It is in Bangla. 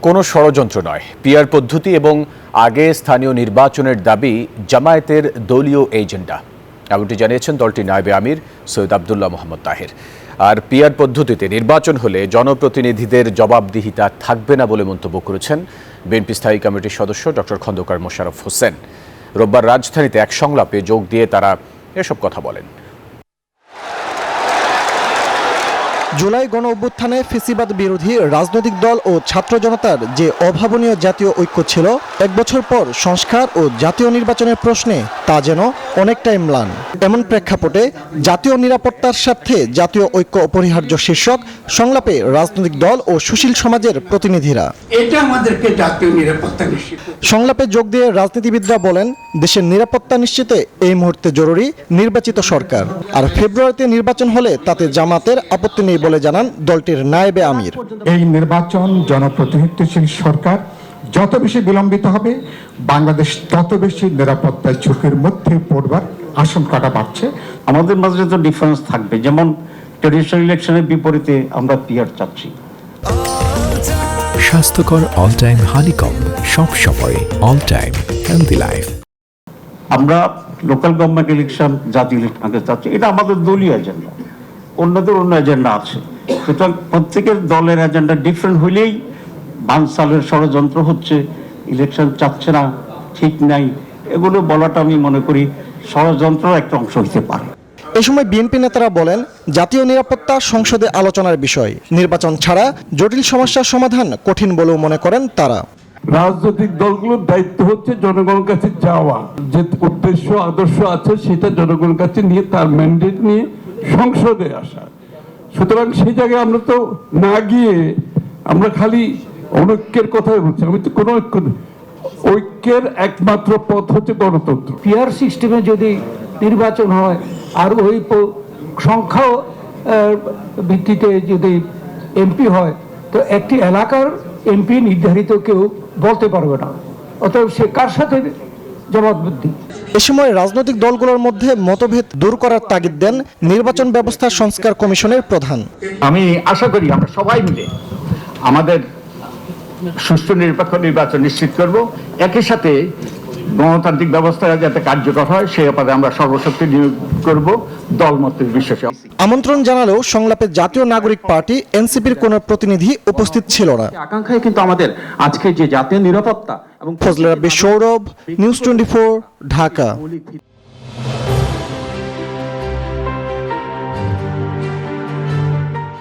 কোনো ষড়যন্ত্র নয়, পিআর পদ্ধতি এবং আগে স্থানীয় নির্বাচনের দাবি জামায়াতের দলীয় এজেন্ডা, এমনটি জানিয়েছেন দলটির নায়েবে আমির সৈয়দ আব্দুল্লাহ মোহাম্মদ তাহের। আর পিআর পদ্ধতিতে নির্বাচন হলে জনপ্রতিনিধিদের জবাবদিহিতা থাকবে না বলে মন্তব্য করেছেন বিএনপি স্থায়ী কমিটির সদস্য ডক্টর খন্দকার মোশাররফ হোসেন। রোববার রাজধানীতে এক সংলাপে যোগ দিয়ে তারা এসব কথা বলেন। জুলাই গণ অভ্যুত্থানে ফ্যাসিবাদ বিরোধী রাজনৈতিক দল ও ছাত্র জনতার যে অভাবনীয় জাতীয় ঐক্য ছিল, এক বছর পর সংস্কার ও জাতীয় নির্বাচনের প্রশ্নে তা যেন অনেকটাই ম্লান। এমন প্রেক্ষাপটে জাতীয় নিরাপত্তার স্বার্থে জাতীয় ঐক্য অপরিহার্য শীর্ষক সংলাপে রাজনৈতিক দল ও সুশীল সমাজের প্রতিনিধিরা। এটা আমাদেরকে জাতীয় নিরাপত্তা নিশ্চিত। সংলাপে যোগ দিয়ে রাজনীতিবিদরা বলেন, দেশের নিরাপত্তা নিশ্চিতে এই মুহূর্তে জরুরি নির্বাচিত সরকার। আর ফেব্রুয়ারিতে নির্বাচন হলে তাতে জামাতের আপত্তি নেই বলে জানান দলটির নায়েবে আমির। এই নির্বাচন জনপ্রতিনিধিত্বশীল সরকার যত বেশি বিলম্বিত হবে, বাংলাদেশ তত বেশি নিরাপত্তার ঝুঁকির মধ্যে পড়বার আশঙ্কাটা বাড়ছে। আমাদের মাঝে তো ডিফারেন্স থাকবে, যেমন ট্রেডিশনাল ইলেকশনের বিপরীতে আমরা পিআর চাচ্ছি। স্বাস্থ্যকর অল টাইম হানিকম, সব সময় অল টাইম হেলদি লাইফ। আমরা লোকাল গভর্নমেন্ট ইলেকশন, জাতীয় ইলেকশন চাচ্ছি, এটা আমাদের দলীয় এজেন্ডা। অন্যদের অন্য এজেন্ডা আছে, সুতরাং প্রত্যেকের দলের এজেন্ডা ডিফারেন্ট হইলেই বানসালের ষড়যন্ত্র হচ্ছে, ইলেকশন চাচ্ছে না, ঠিক নাই, এগুলো বলাটা আমি মনে করি ষড়যন্ত্রের একটা অংশ হতে পারে। এ সময় বিএনপি নেতারা বলেন, জাতীয় নিরাপত্তা সংসদে আলোচনার বিষয়, নির্বাচন ছাড়া জটিল সমস্যার সমাধান কঠিন বলেও মনে করেন তারা। রাজনৈতিক দলগুলোর দায়িত্ব হচ্ছে জনগণের কাছে যাওয়া, যে উদ্দেশ্য আদর্শ আছে সেটা জনগণের কাছে নিয়ে তার ম্যান্ডেট নিয়ে সংসদে আসা। সুতরাং সেই জায়গায় আমরা তো না গিয়ে আমরা খালি অনৈক্যের কথাই বলছি। আমি তো কোনো ঐক্যের একমাত্র পথ হচ্ছে গণতন্ত্র। পিআর সিস্টেমে যদি নির্বাচন হয় আর ওই সংখ্যা ভিত্তিতে যদি এমপি হয়, তো একটি এলাকার এমপি নির্ধারিত কেউ বলতে পারবে না, অতএব সে কার সাথে জবাবদিহি। এ সময় রাজনৈতিক দলগুলোর মধ্যে মতভেদ দূর করার তাগিদ দেন নির্বাচন ব্যবস্থা সংস্কার কমিশনের প্রধান। আমি আশা করি আমরা সবাই মিলে আমাদের সুষ্ঠু নিরপেক্ষ নির্বাচন নিশ্চিত করব, একই সাথে গণতান্ত্রিক ব্যবস্থা যাতে কার্যকর হয় সেই ব্যাপারে আমরা সর্বশক্তি নিয়োগ করব, দলমতের বিশ্বাসে। আমন্ত্রণ জানালেও সংলাপে জাতীয় নাগরিক পার্টি এনসিপির কোনো প্রতিনিধি উপস্থিত ছিল না। আকাঙ্ক্ষায় কিন্তু আমাদের আজকে যে জাতীয় নিরাপত্তা এবং ফজলে রাব্বি, সৌরভ, নিউজ 24, ঢাকা।